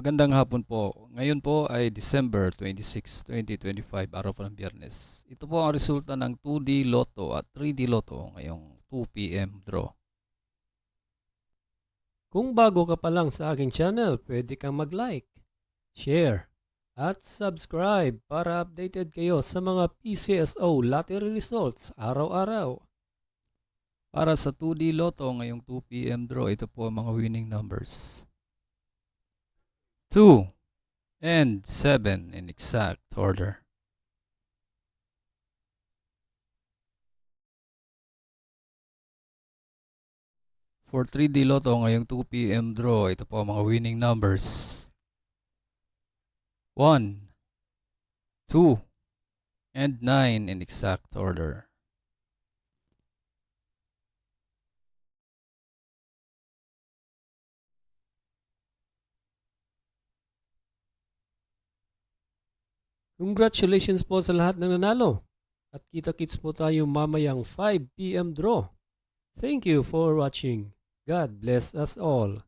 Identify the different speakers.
Speaker 1: Magandang hapon po. Ngayon po ay December 26, 2025, araw po ng Biyernes. Ito po ang resulta ng 2D Lotto at 3D Lotto ngayong 2 p.m. draw.
Speaker 2: Kung bago ka pa lang sa aking channel, pwede kang mag-like, share, at subscribe para updated kayo sa mga PCSO lottery results araw-araw.
Speaker 1: Para sa 2D Lotto ngayong 2 p.m. draw, ito po ang mga winning numbers. 2 and 7 in exact order. For 3D Lotto ngayong 2 p.m. draw, ito po ang mga winning numbers. 1, 2, and 9 in exact order.
Speaker 2: Congratulations po sa lahat ng nanalo. At kita-kits po tayo mamayang 5 p.m. draw. Thank you for watching. God bless us all.